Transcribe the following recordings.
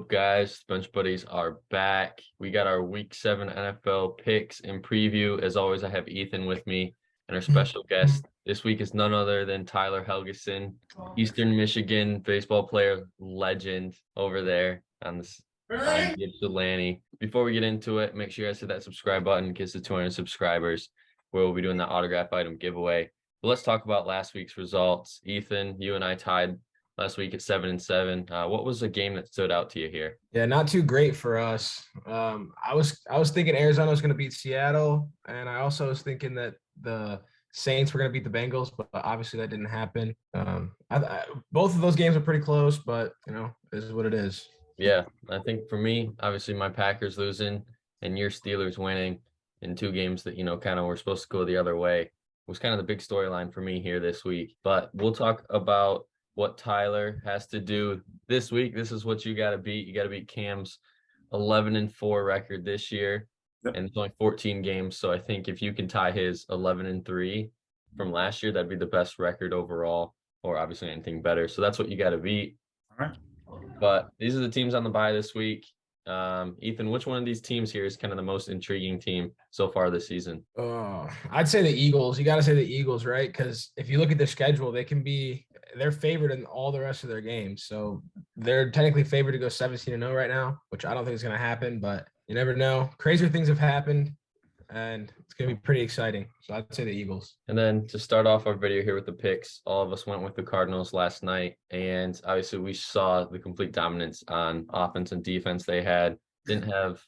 up, guys? Bunch Buddies are back. We got our Week 7 NFL picks and preview. As always, I have Ethan with me, and our special guest this week is none other than Tyler Helgeson, Eastern Michigan baseball player legend over there on this Ypsilanti. Before we get into it, make sure you guys hit that subscribe button, get us to 200 subscribers, where we'll be doing that autograph item giveaway. But let's talk about last week's results. Ethan, you and I tied last week at 7-7. What was the game that stood out to you here? Yeah, not too great for us. I was thinking Arizona was going to beat Seattle, and I also was thinking that the Saints were going to beat the Bengals, but obviously that didn't happen. Both of those games are pretty close, but it is what it is. Yeah, I think for me, obviously my Packers losing and your Steelers winning in two games that kind of were supposed to go the other way was kind of the big storyline for me here this week. But we'll talk about what Tyler has to do this week. This is what you got to beat. You got to beat Cam's 11-4 record this year, and it's only 14 games. So I think if you can tie his 11-3 from last year, that'd be the best record overall, or obviously anything better. So that's what you got to beat. All right. But these are the teams on the bye this week. Ethan, which one of these teams here is kind of the most intriguing team so far this season? I'd say the Eagles. You got to say the Eagles, right? Because if you look at their schedule, they're favored in all the rest of their games. So they're technically favored to go 17-0 right now, which I don't think is going to happen, but you never know. Crazier things have happened, and it's going to be pretty exciting. So I'd say the Eagles. And then to start off our video here with the picks, all of us went with the Cardinals last night, and obviously we saw the complete dominance on offense and defense they had. The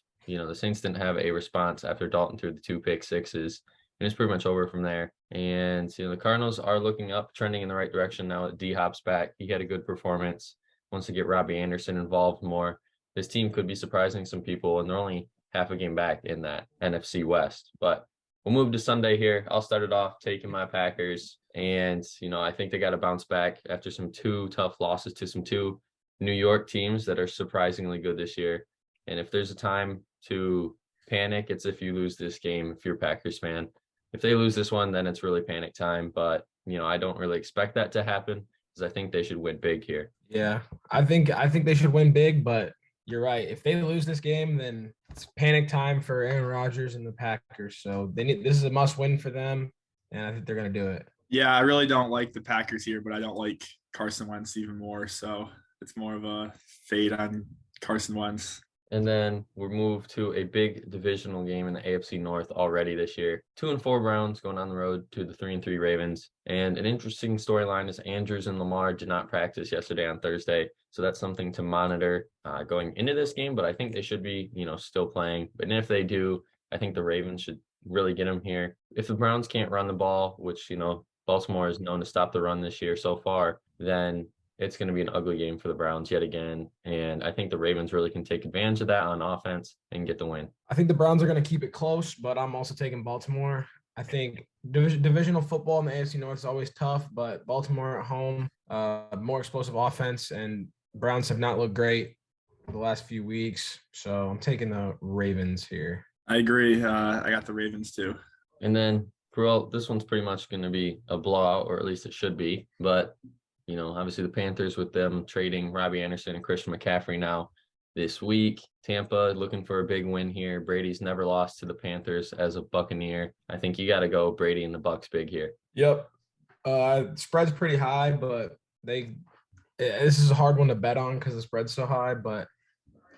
Saints didn't have a response after Dalton threw the 2 pick sixes, and it's pretty much over from there. And the Cardinals are looking up, trending in the right direction now that D-Hop's back. He had a good performance. Once they get Robbie Anderson involved more, this team could be surprising some people, and they're only half a game back in that NFC West. But we'll move to Sunday here. I'll start it off taking my Packers, and I think they got to bounce back after some 2 tough losses to some 2 New York teams that are surprisingly good this year. And if there's a time to panic, it's if you lose this game, if you're a Packers fan. If they lose this one, then it's really panic time. But, I don't really expect that to happen because I think they should win big here. Yeah, I think they should win big, but you're right. If they lose this game, then it's panic time for Aaron Rodgers and the Packers. So this is a must win for them, and I think they're going to do it. Yeah, I really don't like the Packers here, but I don't like Carson Wentz even more. So it's more of a fade on Carson Wentz. And then we're moved to a big divisional game in the AFC North already this year. 2-4 Browns going on the road to the 3-3 Ravens. And an interesting storyline is Andrews and Lamar did not practice yesterday on Thursday. So that's something to monitor going into this game. But I think they should be, still playing. But if they do, I think the Ravens should really get them here. If the Browns can't run the ball, which, Baltimore is known to stop the run this year so far, then it's going to be an ugly game for the Browns yet again. And I think the Ravens really can take advantage of that on offense and get the win. I think the Browns are going to keep it close, but I'm also taking Baltimore. I think divisional football in the AFC North is always tough, but Baltimore at home, more explosive offense, and Browns have not looked great the last few weeks. So I'm taking the Ravens here. I agree. I got the Ravens too. And then, Perel, this one's pretty much going to be a blowout, or at least it should be. But obviously the Panthers with them trading Robbie Anderson and Christian McCaffrey now this week. Tampa looking for a big win here. Brady's never lost to the Panthers as a Buccaneer. I think you got to go Brady and the Bucs big here. Yep. Spread's pretty high, but this is a hard one to bet on because the spread's so high, but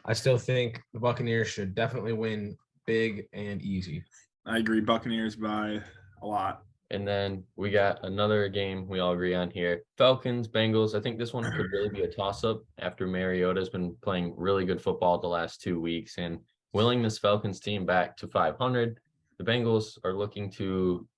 I still think the Buccaneers should definitely win big and easy. I agree. Buccaneers by a lot. And then we got another game we all agree on here. Falcons, Bengals. I think this one could really be a toss-up after Mariota's been playing really good football the last 2 weeks and willing this Falcons team back to 500. The Bengals are looking to,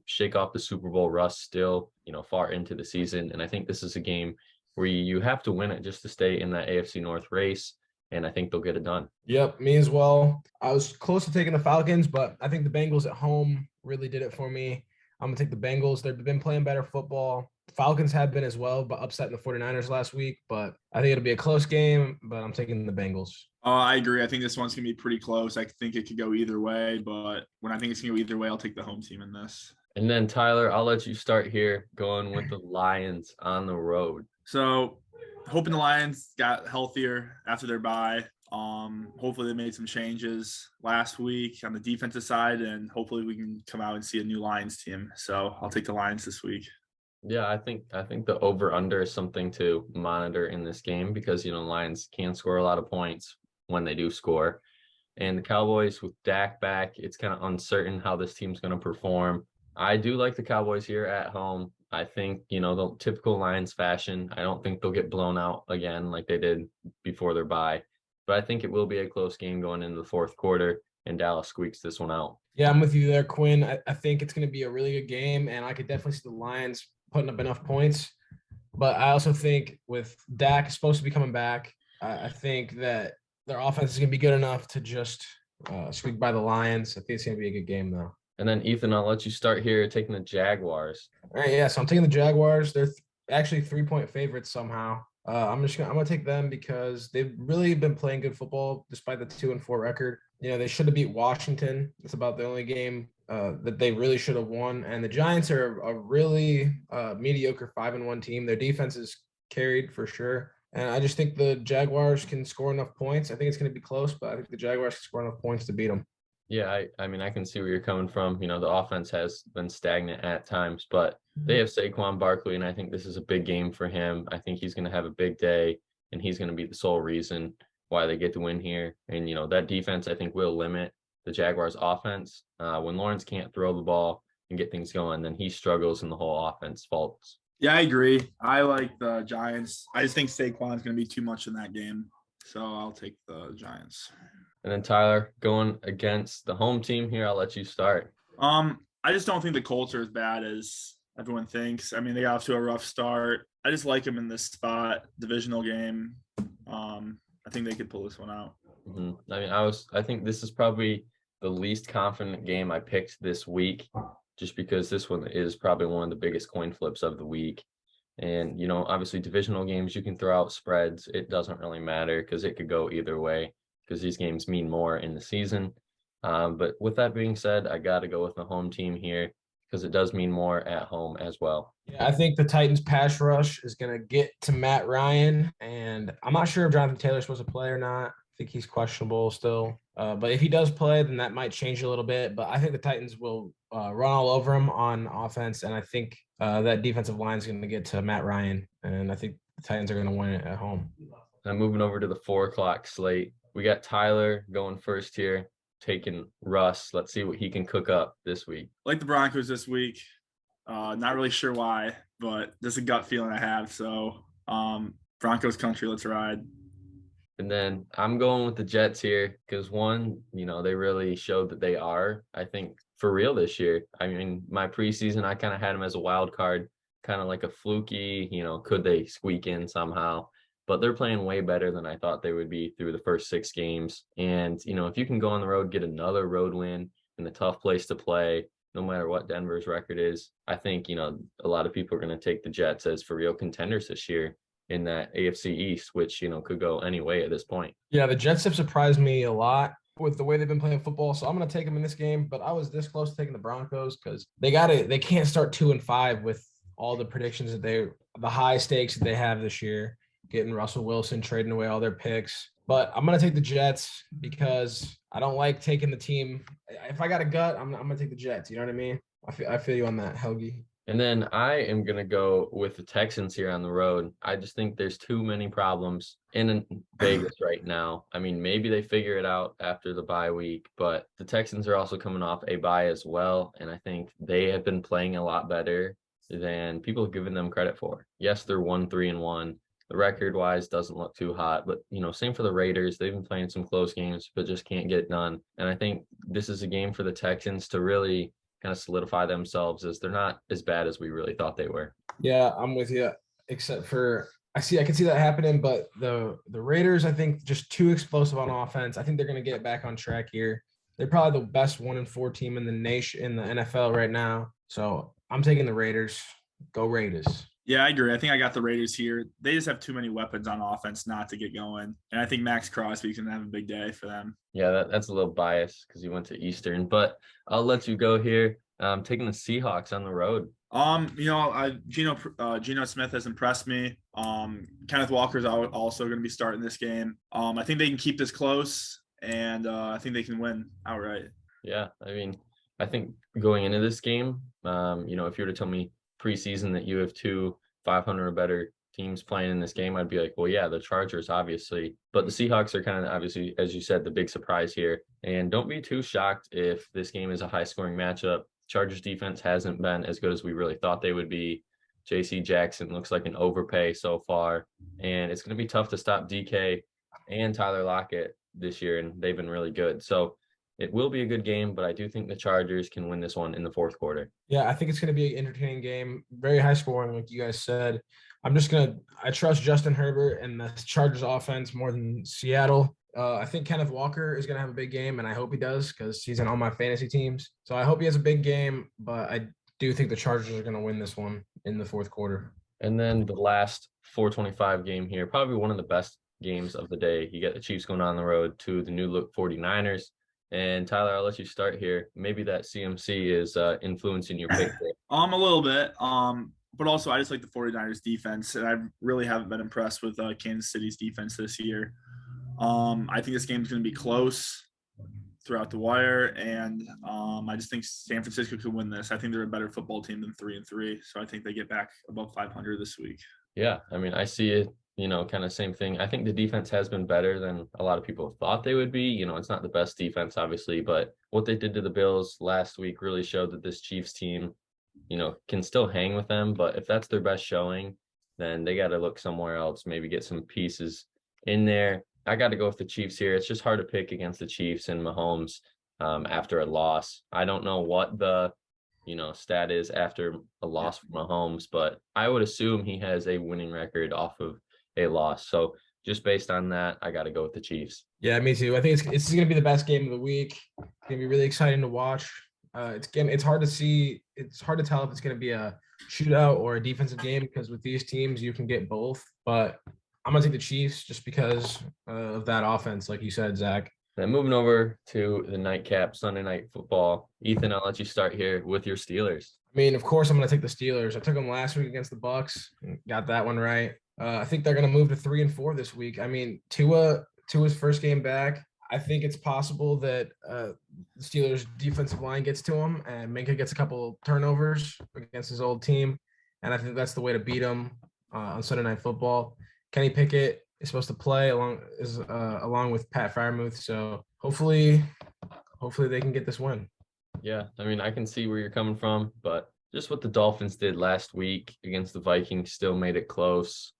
shake off the Super Bowl rust still, far into the season. And I think this is a game where you have to win it just to stay in that AFC North race. And I think they'll get it done. Yep, me as well. I was close to taking the Falcons, but I think the Bengals at home really did it for me. I'm going to take the Bengals. They've been playing better football. Falcons have been as well, but upsetting the 49ers last week. But I think it'll be a close game, but I'm taking the Bengals. I agree. I think this one's going to be pretty close. I think it could go either way, but when I think it's going to go either way, I'll take the home team in this. And then Tyler, I'll let you start here going with the Lions on the road. So hoping the Lions got healthier after their bye. Hopefully they made some changes last week on the defensive side, and hopefully we can come out and see a new Lions team. So I'll take the Lions this week. Yeah, I think the over under is something to monitor in this game because Lions can score a lot of points when they do score. And the Cowboys with Dak back, it's kind of uncertain how this team's going to perform. I do like the Cowboys here at home. I think, the typical Lions fashion, I don't think they'll get blown out again like they did before their bye. But I think it will be a close game going into the fourth quarter, and Dallas squeaks this one out. Yeah, I'm with you there, Quinn. I think it's going to be a really good game, and I could definitely see the Lions putting up enough points. But I also think with Dak supposed to be coming back, I think that their offense is going to be good enough to just squeak by the Lions. I think it's going to be a good game, though. And then, Ethan, I'll let you start here taking the Jaguars. All right, yeah. So I'm taking the Jaguars. They're actually 3-point favorites somehow. I'm gonna take them because they've really been playing good football despite the 2-4 record. They should have beat Washington. It's about the only game that they really should have won. And the Giants are a really mediocre 5-1 team. Their defense is carried for sure. And I just think the Jaguars can score enough points. I think it's going to be close, but I think the Jaguars can score enough points to beat them. Yeah, I mean, I can see where you're coming from. The offense has been stagnant at times, but they have Saquon Barkley, and I think this is a big game for him. I think he's going to have a big day, and he's going to be the sole reason why they get to win here. And, that defense, I think, will limit the Jaguars' offense. When Lawrence can't throw the ball and get things going, then he struggles and the whole offense falls. Yeah, I agree. I like the Giants. I just think Saquon's going to be too much in that game. So I'll take the Giants. And then Tyler, going against the home team here, I'll let you start. I just don't think the Colts are as bad as everyone thinks. I mean, they got off to a rough start. I just like them in this spot, divisional game. I think they could pull this one out. Mm-hmm. I mean, I think this is probably the least confident game I picked this week, just because this one is probably one of the biggest coin flips of the week. And, obviously divisional games, you can throw out spreads. It doesn't really matter because it could go either way, because these games mean more in the season. But with that being said, I got to go with the home team here because it does mean more at home as well. Yeah, I think the Titans pass rush is going to get to Matt Ryan, and I'm not sure if Jonathan Taylor's supposed to play or not. I think he's questionable still. But if he does play, then that might change a little bit. But I think the Titans will run all over him on offense, and I think that defensive line is going to get to Matt Ryan, and I think the Titans are going to win it at home. Now moving over to the 4:00 slate, we got Tyler going first here, taking Russ. Let's see what he can cook up this week. Like the Broncos this week. Not really sure why, but there's a gut feeling I have. So Broncos country, let's ride. And then I'm going with the Jets here because one, they really showed that they are, I think, for real this year. I mean, my preseason, I kind of had them as a wild card, kind of like a fluky, could they squeak in somehow? But they're playing way better than I thought they would be through the first 6 games. And, if you can go on the road, get another road win in a tough place to play, no matter what Denver's record is, I think, a lot of people are going to take the Jets as for real contenders this year in that AFC East, which, could go any way at this point. Yeah, the Jets have surprised me a lot with the way they've been playing football. So I'm going to take them in this game, but I was this close to taking the Broncos because they can't start 2-5 with all the predictions that the high stakes that they have this year, getting Russell Wilson, trading away all their picks. But I'm going to take the Jets because I don't like taking the team. If I got a gut, I'm going to take the Jets. You know what I mean? I feel you on that, Helgi. And then I am going to go with the Texans here on the road. I just think there's too many problems in Vegas right now. I mean, maybe they figure it out after the bye week, but the Texans are also coming off a bye as well. And I think they have been playing a lot better than people have given them credit for. Yes, they're 1-3-1. The record-wise doesn't look too hot, but, same for the Raiders. They've been playing some close games, but just can't get it done. And I think this is a game for the Texans to really kind of solidify themselves as they're not as bad as we really thought they were. Yeah, I'm with you, except for I can see that happening, but the Raiders, I think, just too explosive on offense. I think they're going to get back on track here. They're probably the best 1-4 team in the nation, in the NFL right now. So I'm taking the Raiders. Go Raiders. Yeah, I agree. I think I got the Raiders here. They just have too many weapons on offense not to get going. And I think Max Crosby's going to have a big day for them. Yeah, that's a little biased because he went to Eastern, but I'll let you go here. Taking the Seahawks on the road. Geno Smith has impressed me. Kenneth Walker's also going to be starting this game. I think they can keep this close, and I think they can win outright. Yeah, I mean, I think going into this game, if you were to tell me preseason that you have 2 500 or better teams playing in this game, I'd be like, well, yeah, the Chargers, obviously. But the Seahawks are kind of obviously, as you said, the big surprise here. And don't be too shocked if this game is a high-scoring matchup. Chargers defense hasn't been as good as we really thought they would be. J.C. Jackson looks like an overpay so far. And it's going to be tough to stop DK and Tyler Lockett this year, and they've been really good. So it will be a good game, but I do think the Chargers can win this one in the fourth quarter. Yeah, I think it's going to be an entertaining game, very high scoring, like you guys said. I trust Justin Herbert and the Chargers offense more than Seattle. I think Kenneth Walker is going to have a big game, and I hope he does because he's in all my fantasy teams. So I hope he has a big game, but I do think the Chargers are going to win this one in the fourth quarter. And then the last 425 game here, probably one of the best games of the day. You get the Chiefs going on the road to the new look 49ers. And Tyler, I'll let you start here. Maybe that CMC is influencing your pick there. A little bit. But also I just like the 49ers defense, and I really haven't been impressed with Kansas City's defense this year. I think this game is going to be close throughout the wire, and I just think San Francisco could win this. I think they're a better football team than 3-3, so I think they get back above 500 this week. Yeah, I mean, I see it, kind of same thing. I think the defense has been better than a lot of people thought they would be. It's not the best defense, obviously, but what they did to the Bills last week really showed that this Chiefs team, can still hang with them. But if that's their best showing, then they got to look somewhere else, maybe get some pieces in there. I got to go with the Chiefs here. It's just hard to pick against the Chiefs and Mahomes after a loss. I don't know what the stat is after a loss for Mahomes, but I would assume he has a winning record off of a loss. So just based on that, I got to go with the Chiefs. Yeah, me too. I think it's going to be the best game of the week. It's going to be really exciting to watch. It's hard to see. It's hard to tell if it's going to be a shootout or a defensive game because with these teams you can get both. But I'm going to take the Chiefs just because of that offense, like you said, Zach. Then moving over to the nightcap Sunday night football. Ethan, I'll let you start here with your Steelers. I mean, of course, I'm going to take the Steelers. I took them last week against the Bucs. Got that one right. I think they're going to move to 3-4 this week. I mean, Tua's first game back. I think it's possible that the Steelers' defensive line gets to him and Minka gets a couple turnovers against his old team. And I think that's the way to beat him on Sunday Night Football. Kenny Pickett is supposed to play along with Pat Freiermuth. So hopefully they can get this win. Yeah, I mean, I can see where you're coming from, but just what the Dolphins did last week against the Vikings still made it close.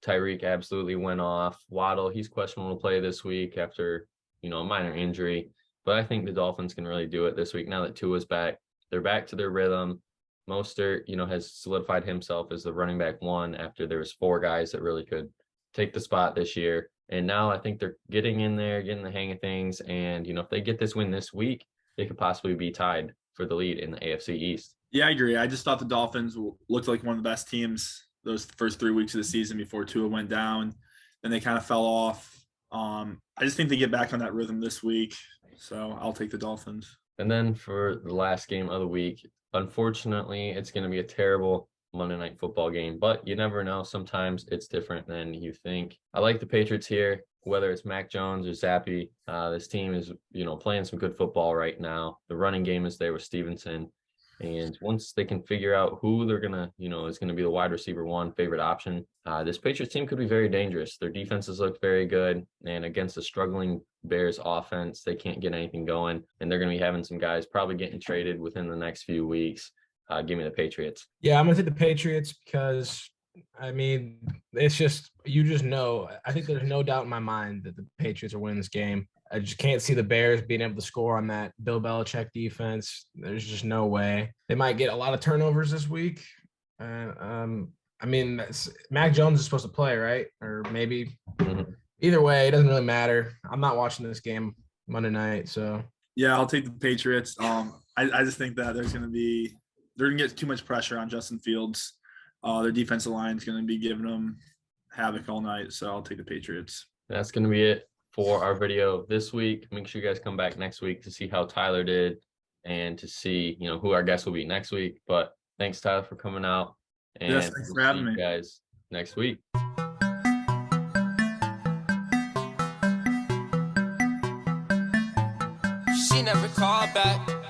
Tyreek absolutely went off. Waddle, he's questionable to play this week after, a minor injury. But I think the Dolphins can really do it this week now that Tua's back. They're back to their rhythm. Mostert, has solidified himself as the running back one after there was 4 guys that really could take the spot this year. And now I think they're getting in there, getting the hang of things. And, if they get this win this week, they could possibly be tied for the lead in the AFC East. Yeah, I agree. I just thought the Dolphins looked like one of the best teams those first 3 weeks of the season before Tua went down. Then they kind of fell off. I just think they get back on that rhythm this week. So I'll take the Dolphins. And then for the last game of the week, unfortunately, it's going to be a terrible Monday Night Football game, but you never know. Sometimes it's different than you think. I like the Patriots here, whether it's Mac Jones or Zappi. This team is, playing some good football right now. The running game is there with Stevenson. And once they can figure out who they're going to, is going to be the wide receiver one favorite option, this Patriots team could be very dangerous. Their defenses look very good. And against a struggling Bears offense, they can't get anything going. And they're going to be having some guys probably getting traded within the next few weeks. Give me the Patriots. Yeah, I'm going to take the Patriots because, I mean, it's just, I think there's no doubt in my mind that the Patriots are winning this game. I just can't see the Bears being able to score on that Bill Belichick defense. There's just no way. They might get a lot of turnovers this week. I mean, Mac Jones is supposed to play, right? Or maybe. Mm-hmm. Either way, it doesn't really matter. I'm not watching this game Monday night, so. Yeah, I'll take the Patriots. I just think that they're going to get too much pressure on Justin Fields. Their defensive line is going to be giving them havoc all night, so I'll take the Patriots. That's going to be it for our video this week. Make sure you guys come back next week to see how Tyler did and to see, who our guests will be next week. But thanks, Tyler, for coming out. And Yes, thanks for having me, guys, next week. She never called back.